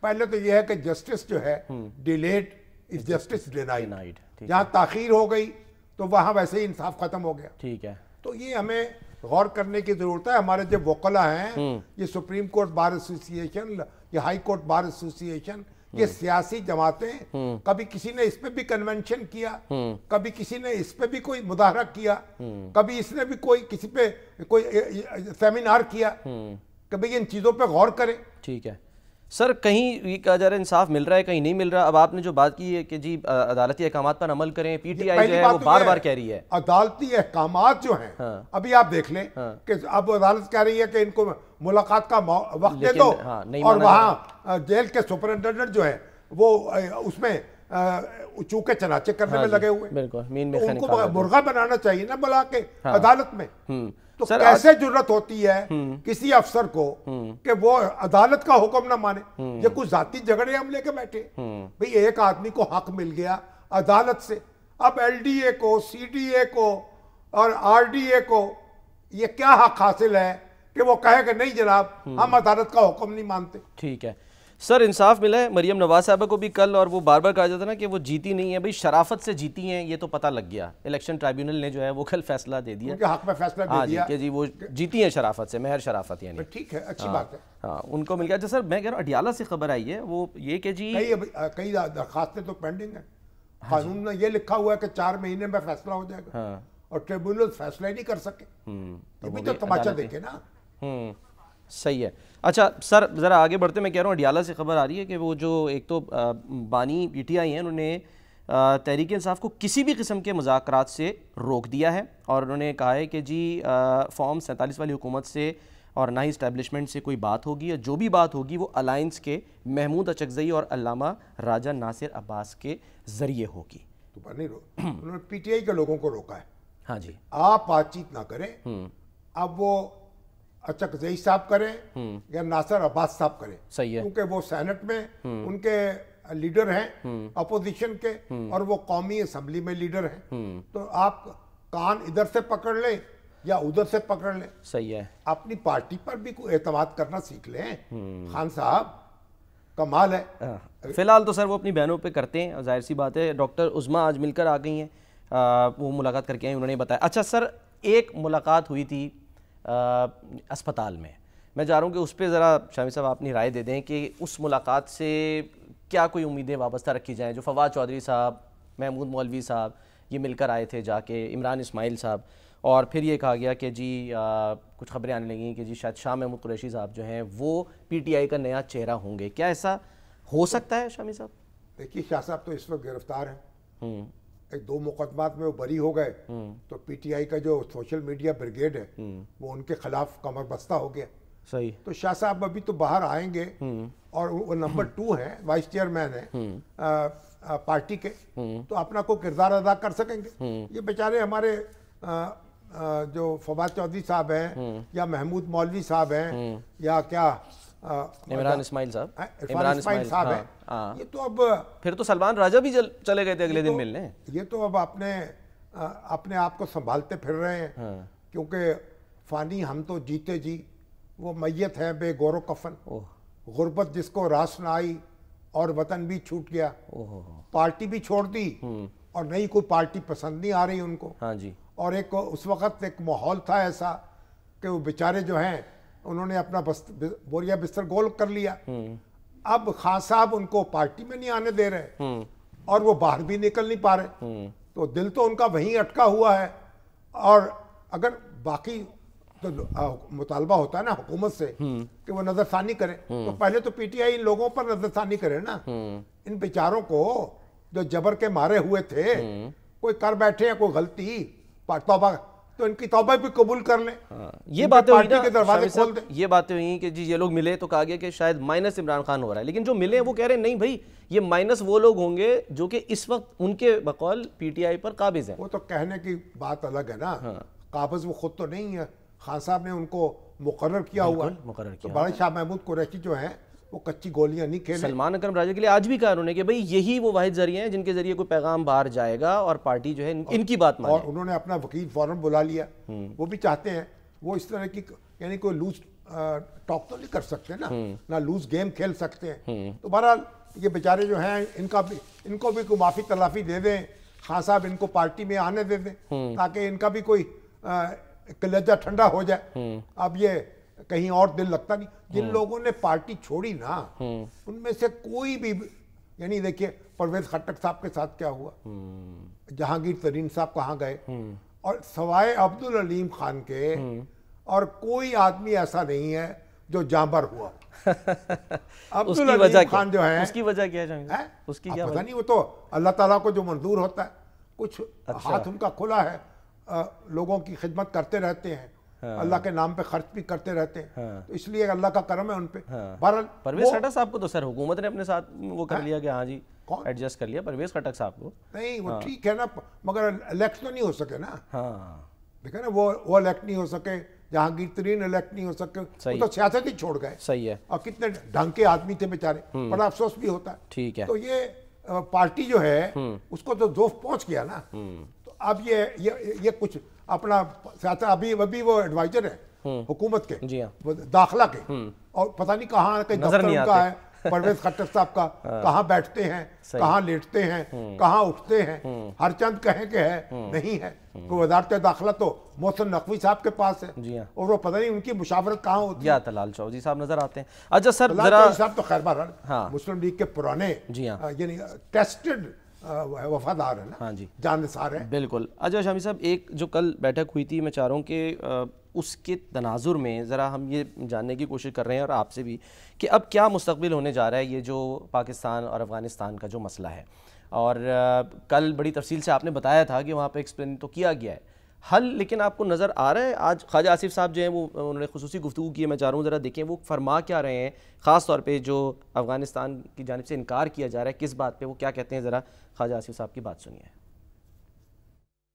پہلے تو یہ ہے کہ جسٹس جو ہے ڈیلیڈ از جسٹس ڈینائیڈ. جہاں تاخیر ہو گئی تو وہاں ویسے ہی انصاف ختم ہو گیا. ٹھیک ہے. تو یہ ہمیں غور کرنے کی ضرورت ہے. ہمارے جو وکلا ہیں, یہ سپریم کورٹ بار ایسوسی ایشن, یہ ہائی کورٹ بار ایسوسی ایشن, یہ سیاسی جماعتیں, کبھی کسی نے اس پہ بھی کنونشن کیا, کبھی کسی نے اس پہ بھی کوئی مظاہرہ کیا, کبھی اس نے بھی کسی پہ کوئی سیمینار کیا, کبھی ان چیزوں پہ غور کریں. ٹھیک ہے سر. کہیں یہ کہا جا رہا ہے انصاف مل رہا ہے, کہیں نہیں مل رہا. اب آپ نے جو بات کی ہے کہ جی عدالتی احکامات پر عمل کریں, پی ٹی آئی جو ہے وہ بار بار کہہ رہی ہے عدالتی احکامات جو ہیں, ابھی آپ دیکھ لیں کہ اب عدالت کہہ رہی ہے کہ ان کو ملاقات کا وقت دے دو, اور وہاں جیل کے سپرنٹینڈنٹ جو ہے وہ اس میں چوکے چناچے کرنے میں لگے ہوئے. ان کو مرغا بنانا چاہیے نا بلا کے عدالت میں. تو کیسے جرت ہوتی ہے کسی افسر کو کہ وہ عدالت کا حکم نہ مانے؟ یہ کچھ ذاتی جھگڑے ہم لے کے بیٹھے. بھئی ایک آدمی کو حق مل گیا عدالت سے, اب ایل ڈی اے کو, سی ڈی اے کو اور آر ڈی اے کو یہ کیا حق حاصل ہے کہ وہ کہے کہ نہیں جناب ہم عدالت کا حکم نہیں مانتے. ٹھیک ہے سر. انصاف ملا ہے مریم نواز صاحبہ کو بھی کل, اور وہ بار بار کہا جاتا نا کہ وہ جیتی نہیں ہے. بھئی شرافت سے جیتی ہیں, یہ تو پتہ لگ گیا. الیکشن ٹرائیبیونل نے جو ہے وہ کل فیصلہ دے دیا, ان کے حق میں فیصلہ دے دیا کہ جی وہ جیتی ہیں شرافت سے, مہر شرافت یعنی. ٹھیک ہے, اچھی بات ہے. ہاں ان کو مل گیا. سر میں کہہ رہا ہوں اڈیالہ سے خبر آئی ہے وہ یہ کہ جی کئی درخواستیں تو پینڈنگ ہیں. قانون میں یہ لکھا ہوا ہے کہ 4 مہینے میں فیصلہ ہو جائے گا, اور ٹریبیونل فیصلہ ہی نہیں کر سکے. یہ بھی تو تماشا دیکھے نا. صحیح ہے. اچھا سر ذرا آگے بڑھتے, میں کہہ رہا ہوں اڈیالہ سے خبر آ رہی ہے کہ وہ جو ایک تو بانی پی ٹی آئی ہیں, انہوں نے تحریک انصاف کو کسی بھی قسم کے مذاکرات سے روک دیا ہے, اور انہوں نے کہا ہے کہ جی فارم 47 والی حکومت سے اور نہ ہی اسٹیبلشمنٹ سے کوئی بات ہوگی, اور جو بھی بات ہوگی وہ الائنس کے محمود اچکزئی اور علامہ راجہ ناصر عباس کے ذریعے ہوگی. تو انہوں نے پی ٹی آئی کے لوگوں کو روکا ہے. ہاں جی, آپ بات چیت نہ کریں, اب وہ اچکزئی صاحب کریں یا ناصر عباس صاحب کریں. صحیح ہے. کیونکہ وہ سینٹ میں ان کے لیڈر ہیں اپوزیشن کے, اور وہ قومی اسمبلی میں لیڈر ہیں. تو آپ کان ادھر سے پکڑ لیں یا ادھر سے پکڑ لیں. صحیح ہے. اپنی پارٹی پر بھی اعتماد کرنا سیکھ لیں. خان صاحب کمال ہے. فی الحال تو سر وہ اپنی بہنوں پہ کرتے ہیں, ظاہر سی بات ہے. ڈاکٹر عظمیٰ آج مل کر آ گئی ہیں, وہ ملاقات کر کے آئیں, انہوں نے بتایا. اچھا سر ایک ملاقات ہوئی تھی اسپتال میں, میں چاہ رہا ہوں کہ اس پہ ذرا شامی صاحب آپ اپنی رائے دے دیں کہ اس ملاقات سے کیا کوئی امیدیں وابستہ رکھی جائیں. جو فواد چودھری صاحب, محمود مولوی صاحب یہ مل کر آئے تھے جا کے, عمران اسماعیل صاحب, اور پھر یہ کہا گیا کہ جی کچھ خبریں آنے لگیں کہ جی شاید شاہ محمود قریشی صاحب جو ہیں وہ پی ٹی آئی کا نیا چہرہ ہوں گے. کیا ایسا ہو سکتا ہے شامی صاحب؟ دیکھیے شاہ صاحب تو اس وقت گرفتار ہیں, ایک 2 مقدمات میں وہ بری ہو گئے تو پی ٹی آئی کا جو سوشل میڈیا بریگیڈ ہے وہ ان کے خلاف کمر بستہ ہو گیا. صحیح. تو شاہ صاحب ابھی تو باہر آئیں گے اور وہ نمبر 2 ہیں, وائس چیئرمین ہیں پارٹی کے, تو اپنا کوئی کردار ادا کر سکیں گے. یہ بیچارے ہمارے جو فواد چودھری صاحب ہیں یا محمود مولوی صاحب ہیں یا کیا عمران اسماعیل صاحب ہیں, یہ تو اب پھر تو سلمان راجہ بھی چلے گئے تھے اگلے دن ملنے. یہ تو اب اپنے آپ کو سنبھالتے پھر رہے ہیں, کیونکہ فانی ہم تو جیتے جی, وہ میت ہیں بے گور و کفن. غربت جس کو راس نہ آئی اور وطن بھی چھوٹ گیا, پارٹی بھی چھوڑ دی اور نئی کوئی پارٹی پسند نہیں آ رہی ان کو. ہاں جی. اور ایک اس وقت ایک ماحول تھا ایسا کہ وہ بیچارے جو ہیں انہوں نے اپنا بوریا بستر گول کر لیا. اب خان صاحب ان کو پارٹی میں نہیں آنے دے رہے اور وہ باہر بھی نکل نہیں پا رہے, تو دل تو ان کا وہیں اٹکا ہوا ہے. اور اگر باقی تو مطالبہ ہوتا ہے نا حکومت سے کہ وہ نظر ثانی کرے, تو پہلے تو پی ٹی آئی ان لوگوں پر نظر ثانی کرے نا, ان بیچاروں کو جو جبر کے مارے ہوئے تھے. کوئی کر بیٹھے ہیں کوئی غلطی توبہ, تو ان کی توبہ بھی قبول کر لیں. یہ باتیں ہوئی نا, دروازے کھول دیں. یہ باتیں ہوئی کہ جی یہ لوگ ملے تو کہا گیا کہ شاید مائنس عمران خان ہو رہا ہے, لیکن جو ملے وہ کہہ رہے ہیں نہیں بھائی یہ مائنس وہ لوگ ہوں گے جو کہ اس وقت ان کے بقول پی ٹی آئی پر قابض ہیں. وہ تو کہنے کی بات الگ ہے نا, قابض وہ خود تو نہیں ہے, خان صاحب نے ان کو مقرر کیا ہوا. تو بڑے شاہ محمود قریشی جو ہیں وہ کچی گولیاں نہیں کھیلے. سلمان اکرم راجہ کے لیے آج بھی کہا انہوں نے کہ بھئی یہی وہ واحد ذریعے ہیں جن کے ذریعے کوئی پیغام باہر جائے گا اور پارٹی جو ہے ان کی بات مانے. اور انہوں نے اپنا وکیل فوراً بلا لیا. وہ بھی چاہتے ہیں وہ اس طرح کی, یعنی کوئی لوز ٹاک تو نہیں کر سکتے نا, نہ لوز گیم کھیل سکتے ہیں. تو بہرحال یہ بیچارے جو ہیں ان کو بھی کوئی معافی تلافی دے دیں, خان صاحب ان کو پارٹی میں آنے دے دیں تاکہ ان کا بھی کوئی کلیجہ ٹھنڈا ہو جائے. اب یہ کہیں اور دل لگتا نہیں. جن لوگوں نے پارٹی چھوڑی نا ان میں سے کوئی بھی, یعنی دیکھیے پرویز خٹک صاحب کے ساتھ کیا ہوا, جہانگیر ترین صاحب کہاں گئے, اور سوائے عبدالعلیم خان کے اور کوئی آدمی ایسا نہیں ہے جو جانبر ہوا. عبدالعلیم خان جو ہے, اس کی وجہ کیا ہے, اس کی کیا پتہ نہیں, وہ تو اللہ تعالیٰ کو جو منظور ہوتا ہے, کچھ ہاتھ ان کا کھلا ہے, لوگوں کی خدمت کرتے رہتے ہیں, اللہ کے نام پہ خرچ بھی کرتے رہتے ہیں, تو اس لیے اللہ کا کرم ہے ان پہ. بہرحال پرویز خٹک صاحب کو تو سر حکومت نے اپنے ساتھ وہ کر لیا کہ ہاں جی ایڈجسٹ کر لیا. پرویز خٹک صاحب کو نہیں, وہ ٹھیک ہے نا, مگر الیکٹ تو نہیں ہو سکے نا. دیکھیں نا, وہ الیکٹ نہیں ہو سکے, جہانگیر ترین الیکٹ نہیں ہو سکے, وہ تو سیاست ہی چھوڑ گئے. صحیح ہے. اور کتنے ڈھنگ کے آدمی تھے بیچارے, بڑا افسوس بھی ہوتا ہے. ٹھیک ہے. تو یہ پارٹی جو ہے اس کو تو ذوف پہنچ گیا نا. تو اب یہ کچھ اپنا سیاست, ابھی وہ ایڈوائزر ہے حکومت کے, داخلہ کے, اور پتہ نہیں کہاں کے دفتر ان کا ہے پرویز خٹک صاحب کا, کہاں بیٹھتے ہیں, کہاں لیٹتے ہیں, کہاں اٹھتے ہیں, ہر چند کہیں کہ ہے نہیں ہے. کوئی وزارت داخلہ تو محسن نقوی صاحب کے پاس ہے, اور وہ پتہ نہیں ان کی مشاورت کہاں ہوتی ہے. یا طلال چودھری صاحب نظر آتے ہیں. اچھا سر ذرا, طلال صاحب تو خیر بہرحال مسلم لیگ کے پرانے یعنی ٹیسٹڈ وفادار ہے نا, جانثار ہے. بالکل. اچھا شامی صاحب, ایک جو کل بیٹھک ہوئی تھی, میں چاہ رہا ہوں کہ اس کے تناظر میں ذرا ہم یہ جاننے کی کوشش کر رہے ہیں اور آپ سے بھی کہ اب کیا مستقبل ہونے جا رہا ہے یہ جو پاکستان اور افغانستان کا جو مسئلہ ہے. اور کل بڑی تفصیل سے آپ نے بتایا تھا کہ وہاں پہ ایکسپلین تو کیا گیا ہے حل, لیکن آپ کو نظر آ رہا ہے آج خواجہ آصف صاحب جو ہیں وہ انہوں نے خصوصی گفتگو کی ہے, میں چاہ رہا ہوں ذرا دیکھیں وہ فرما کیا رہے ہیں, خاص طور پہ جو افغانستان کی جانب سے انکار کیا جا رہا ہے کس بات پہ, وہ کیا کہتے ہیں, ذرا خواجہ آصف صاحب کی بات سنیے.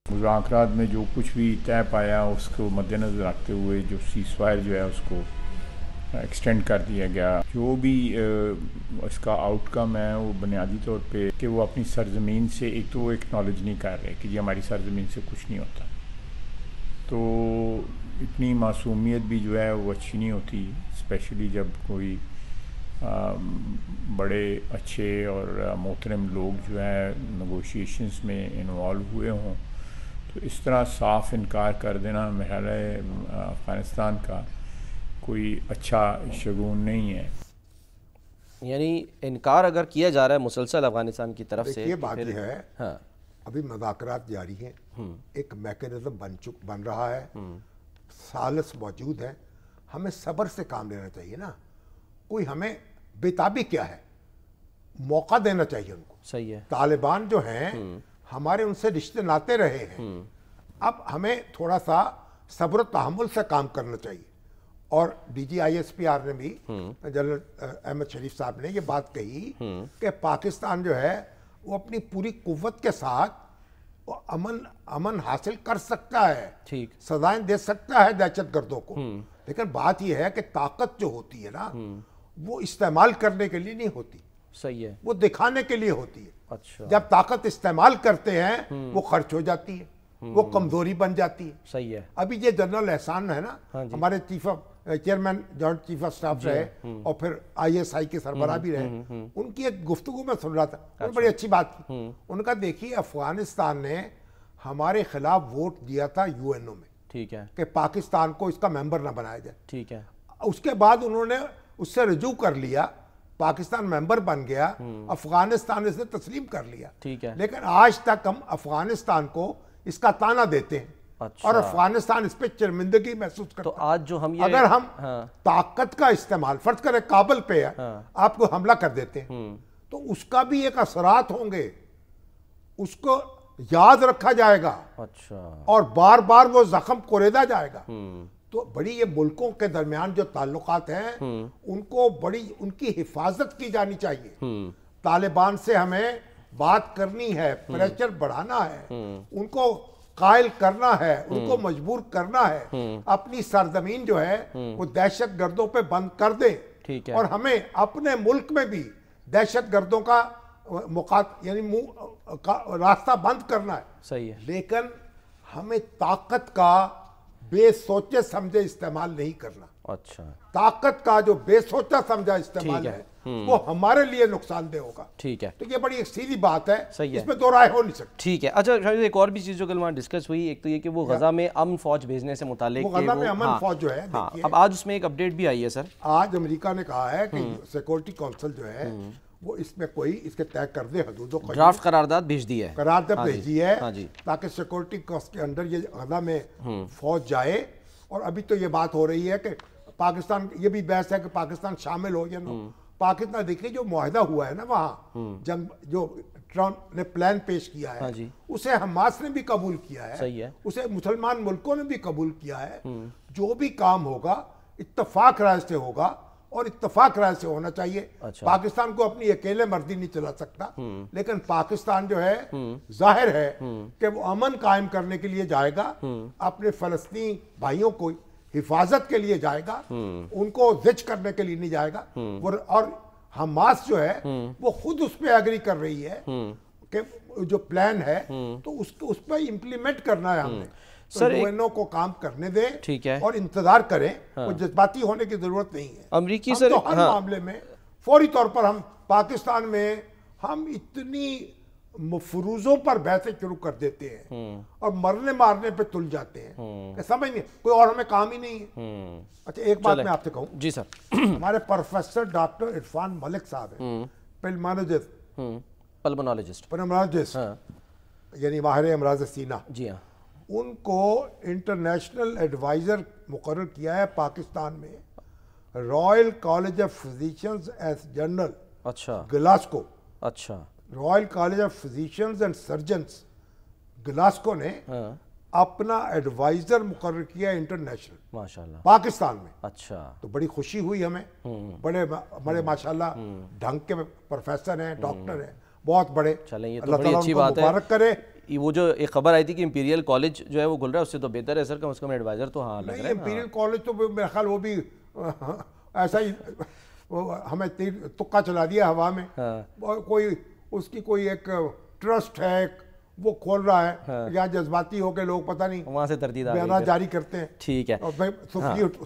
مذاکرات میں جو کچھ بھی طے پایا اس کو مد نظر رکھتے ہوئے جو سیز فائر جو ہے اس کو ایکسٹینڈ کر دیا گیا. جو بھی اس کا آؤٹ کم ہے وہ بنیادی طور پہ کہ وہ اپنی سرزمین سے, ایک تو وہ ایکنالج نہیں کر رہے کہ یہ ہماری سرزمین سے کچھ نہیں ہوتا, تو اتنی معصومیت بھی جو ہے وہ اچھی نہیں ہوتی, اسپیشلی جب کوئی بڑے اچھے اور محترم لوگ جو ہے نیگوشیشنز میں انوالو ہوئے ہوں. تو اس طرح صاف انکار کر دینا میرا خیال ہے افغانستان کا کوئی اچھا شگون نہیں ہے. یعنی انکار اگر کیا جا رہا ہے مسلسل افغانستان کی طرف سے, یہ بات یہ ہے ابھی مذاکرات جاری ہیں, ایک میکینزم بن رہا ہے, سالس موجود ہے, ہمیں صبر سے کام لینا چاہیے نا. کوئی ہمیں بےتابی کیا ہے, موقع دینا چاہیے ان کو. صحیح ہے. طالبان جو ہیں ہمارے ان سے رشتے ناتے رہے ہیں. اب ہمیں تھوڑا سا صبر و تحمل سے کام کرنا چاہیے. اور D G I S P R نے بھی جنرل احمد شریف صاحب نے یہ بات کہی کہ پاکستان جو ہے وہ اپنی پوری قوت کے ساتھ امن حاصل کر سکتا ہے, سزائیں دے سکتا ہے دہشت گردوں کو. لیکن بات یہ ہے کہ طاقت جو ہوتی ہے نا وہ استعمال کرنے کے لیے نہیں ہوتی, صحیح ہے, وہ دکھانے کے لیے ہوتی ہے. اچھا, جب طاقت استعمال کرتے ہیں وہ خرچ ہو جاتی ہے, وہ کمزوری بن جاتی ہے. صحیح ہے. ابھی یہ جنرل احسان ہے نا, ہمارے chairman joint chief of staff رہے اور پھر آئی ایس آئی کے سربراہ بھی رہے, ان کی ایک گفتگو میں سن رہا تھا, انہوں نے بڑی اچھی بات کی. ان کا دیکھیے افغانستان نے ہمارے خلاف ووٹ دیا تھا یو این او میں, ٹھیک ہے, کہ پاکستان کو اس کا ممبر نہ بنایا جائے, ٹھیک ہے. اس کے بعد انہوں نے اس سے رجوع کر لیا, پاکستان ممبر بن گیا, افغانستان نے اسے تسلیم کر لیا, ٹھیک ہے. لیکن آج تک ہم افغانستان کو اس کا تانا دیتے ہیں اور افغانستان اس پہ شرمندگی محسوس کرتا ہے. تو آج جو ہم اگر ہم طاقت کا استعمال فرض کریں کابل پہ ہے, آپ کو حملہ کر دیتے ہیں, تو اس کا بھی ایک اثرات ہوں گے, اس کو یاد رکھا جائے گا, اور بار بار وہ زخم کوریدا جائے گا. تو بڑی یہ ملکوں کے درمیان جو تعلقات ہیں ان کو بڑی ان کی حفاظت کی جانی چاہیے. طالبان سے ہمیں بات کرنی ہے, پریشر بڑھانا ہے, ان کو قائل کرنا ہے, ان کو مجبور کرنا ہے, اپنی سرزمین جو ہے وہ دہشت گردوں پہ بند کر دے. اور ہمیں اپنے ملک میں بھی دہشت گردوں کا یعنی راستہ بند کرنا ہے. صحیح ہے. لیکن ہمیں طاقت کا بے سوچے سمجھے استعمال نہیں کرنا. اچھا, طاقت کا جو بے سوچا سمجھا استعمال ہے وہ ہمارے لیے نقصان دہ ہوگا. ٹھیک ہے. تو یہ بڑی ایک سیدھی بات ہے, اس میں دو رائے ہو نہیں سکتی. ٹھیک ہے. اچھا, ایک اور بھی چیز جو کل وہاں ڈسکس ہوئی, ایک تو یہ کہ وہ غزہ میں امن فوج بھیجنے سے متعلق, غزہ میں امن فوج جو ہے, اب آج اس میں ایک اپڈیٹ بھی آئی ہے سر. آج امریکہ نے کہا ہے کہ سیکورٹی کونسل جو ہے وہ اس میں کوئی اس کے طے کردے حدودوں کو ڈرافٹ قرارداد بھیج دی ہے, قرارداد بھیجی ہے, تاکہ سیکورٹی کونسل کے اندر یہ غزہ میں فوج جائے. اور ابھی تو یہ بات ہو رہی ہے کہ پاکستان, یہ بھی بحث ہے کہ پاکستان شامل ہو یا نہ. پاکستان دیکھیے جو معاہدہ ہوا ہے نا وہاں جنگ, جو ٹرمپ نے پلان پیش کیا ہے اسے حماس نے بھی قبول کیا ہے, اسے مسلمان ملکوں نے بھی قبول کیا ہے. جو بھی کام ہوگا اتفاق رائے سے ہوگا, اور اتفاق رائے سے ہونا چاہیے. پاکستان کو اپنی اکیلے مرضی نہیں چلا سکتا, لیکن پاکستان جو ہے ظاہر ہے کہ وہ امن قائم کرنے کے لیے جائے گا, اپنے فلسطینی بھائیوں کو حفاظت کے لیے جائے گا, ان کو زج کرنے کے لیے نہیں جائے گا. اور حماس جو ہے وہ خود اس پہ ایگری کر رہی ہے کہ جو پلان ہے تو اس پہ امپلیمنٹ کرنا ہے ہم نے. سر یو کو کام کرنے دیں, ٹھیک ہے, اور انتظار کریں, کوئی جذباتی ہونے کی ضرورت نہیں ہے. امریکی سر ہر معاملے میں فوری طور پر ہم پاکستان میں ہم اتنی مفروضوں پر بحثیں شروع کر دیتے ہیں اور مرنے مارنے پہ تل جاتے ہیں کہ سمجھ نہیں, کوئی اور ہمیں کام ہی نہیں ہے. اچھا, ایک بات میں آپ سے کہوں. جی سر. ہمارے پروفیسر ڈاکٹر عرفان ملک صاحب ہیں, پلمونالوجسٹ, یعنی ماہر امراض سینہ. جی ہاں. ان کو انٹرنیشنل ایڈوائزر مقرر کیا ہے پاکستان میں Royal college of physicians as general. اچھا. گلاسکو. اچھا. Royal college of physicians and surgeons Glasgow نے اپنا ایڈوائزر مقرر کیا انٹرنیشنل, ماشاءاللہ, پاکستان میں. اچھا. تو بڑی خوشی ہوئی ہمیں, بڑے ماشاءاللہ ڈھنگ کے پروفیسر ہیں, ڈاکٹر ہیں, بہت بڑے. اللہ تعالیٰ ان کو مبارک کرے. وہ جو ایک خبر آئی تھی کہ امپیریل کالج جو ہے وہ کھل رہا ہے, اس سے تو بہتر ہے سر, کم از کم ایڈوائزر تو ہاں لگ رہا ہے. امپیریل کالج تو میرا خیال وہ بھی ایسا ہی ہمیں تکا چلا دیا ہوا میں. کوئی اس کی کوئی ایک ٹرسٹ ہے وہ کھول رہا ہے, یا جذباتی ہو کے لوگ پتہ نہیں وہاں سے تردید بیانات جاری کرتے ہیں. ٹھیک ہے.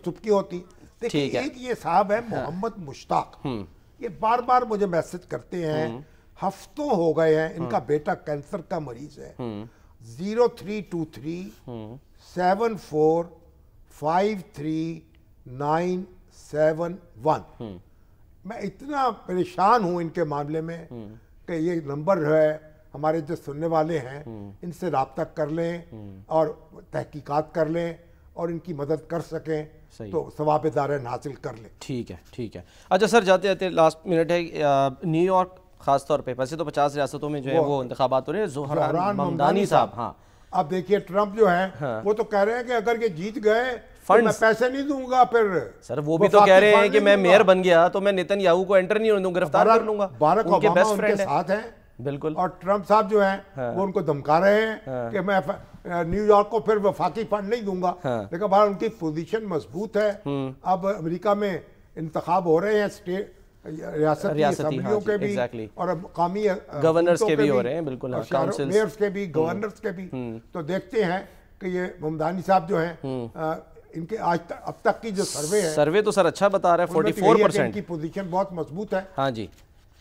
سبکی ہوتی. دیکھیے ایک یہ صاحب ہے محمد مشتاق, یہ بار بار مجھے میسج کرتے ہیں, ہفتوں ہو گئے ہیں, ان کا بیٹا کینسر کا مریض ہے. 0323 74 53971. میں اتنا پریشان ہوں ان کے معاملے میں کہ یہ نمبر ہے, ہمارے جو سننے والے ہیں ان سے رابطہ کر لیں اور تحقیقات کر لیں اور ان کی مدد کر سکیں تو ثواب دارین حاصل کر لیں. ٹھیک ہے, ٹھیک ہے. اچھا سر, جاتے جاتے لاسٹ منٹ ہے, نیو یارک خاص طور پہ ویسے تو 50 ریاستوں میں جو ہے وہ انتخابات ہو رہے ہیں. زہران ممدانی صاحب. ہاں اب دیکھیے ٹرمپ جو ہیں وہ تو کہہ رہے ہیں کہ اگر یہ جیت گئے تو میں پیسے نہیں دوں گا. پھر سر وہ بھی تو کہہ رہے ہیں کہ میں میئر بن گیا تو میں نیتن یاہو کو انٹر نہیں ہونے دوں, گرفتار کر لوں گا. بارک اوباما ان کے ساتھ ہیں بالکل, اور ٹرمپ صاحب جو ہیں وہ ان کو دھمکا رہے ہیں کہ میں نیو یارک کو پھر وفاقی فنڈ نہیں دوں گا. لیکن بہرحال ان کی پوزیشن مضبوط ہے. اب امریکہ میں انتخاب ہو رہے ہیں ریاستی اسمبلیوں کے بھی اور مقامی گورنرز کے بھی ہو رہے ہیں, بالکل میئرز کے بھی, گورنرز کے بھی. تو دیکھتے ہیں کہ یہ ممدانی صاحب جو ہیں ان کے آج اب تک کی جو سروے ہے, سروے تو سر اچھا بتا رہا ہے 44%. ان کی پوزیشن بہت مضبوط ہے. ہاں جی,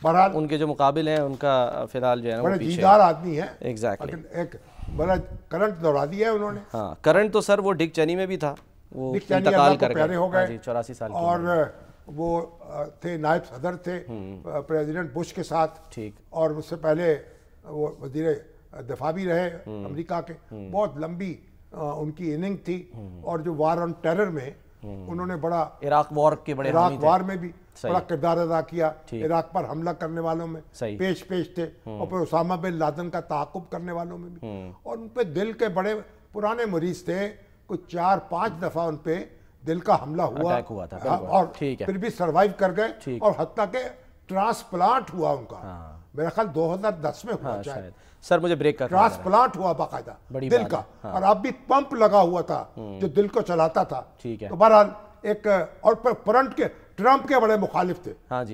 بہرحال ان کے جو مقابل ہیں ان کا فی الحال جو ہے بڑے دیدار آدمی ہیں. ایگزیکٹلی, ایک بڑا کرنٹ دوڑا دیا ہے انہوں نے. ہاں کرنٹ تو سر وہ ڈک چینی میں بھی تھا, وہ انتقال کر گئے ہو گئے 84 سال اور وہ تھے نائب صدر تھے پریزیڈنٹ بش کے ساتھ. ٹھیک, اور اس سے پہلے وہ وزیر دفاع بھی رہے امریکہ کے. بہت لمبی ان کی اننگ تھی, اور جو وار آن ٹیرر میں انہوں نے بڑا عراق وار کے بڑے عراق وار میں بھی بڑا کردار ادا کیا. عراق پر حملہ کرنے والوں میں پیش تھے, اور پھر اسامہ بن لادن کا تعاقب کرنے والوں میں بھی. اور ان پہ دل کے بڑے پرانے مریض تھے, کچھ 4-5 دفعہ ان پہ دل کا حملہ ہوا اور پھر بھی سروائیو کر گئے. اور حتیٰ کہ ٹرانسپلانٹ ہوا ان کا, میرا خیال 2010 میں ہوا شاید. سر مجھے بریک کا ٹرانسپلانٹ ہوا باقاعدہ دل کا, اور اب بھی پمپ لگا ہوا تھا جو دل کو چلاتا تھا. تو بہرحال ایک, اور فرنٹ کے ٹرمپ کے بڑے مخالف تھے.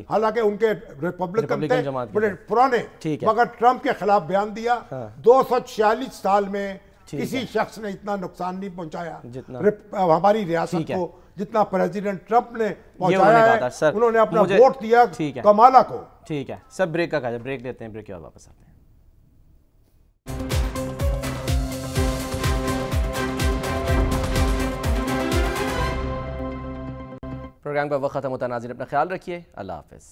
حالانکہ ان کے ریپبلکن تھے بڑے پرانے, مگر ٹرمپ کے خلاف بیان دیا. 246 سال میں کسی شخص نے اتنا نقصان نہیں پہنچایا ہماری ریاست کو جتنا پریزیڈنٹ ٹرمپ نے پہنچایا ہے. انہوں نے اپنا ووٹ دیا کمالا کو. ٹھیک ہے سب بریک کا کہا, بریک لیتے ہیں, بریک کے بعد واپس آتے ہیں. پروگرام کا وقت ختم ہوتا ہے. ناظرین اپنا خیال رکھیے, اللہ حافظ.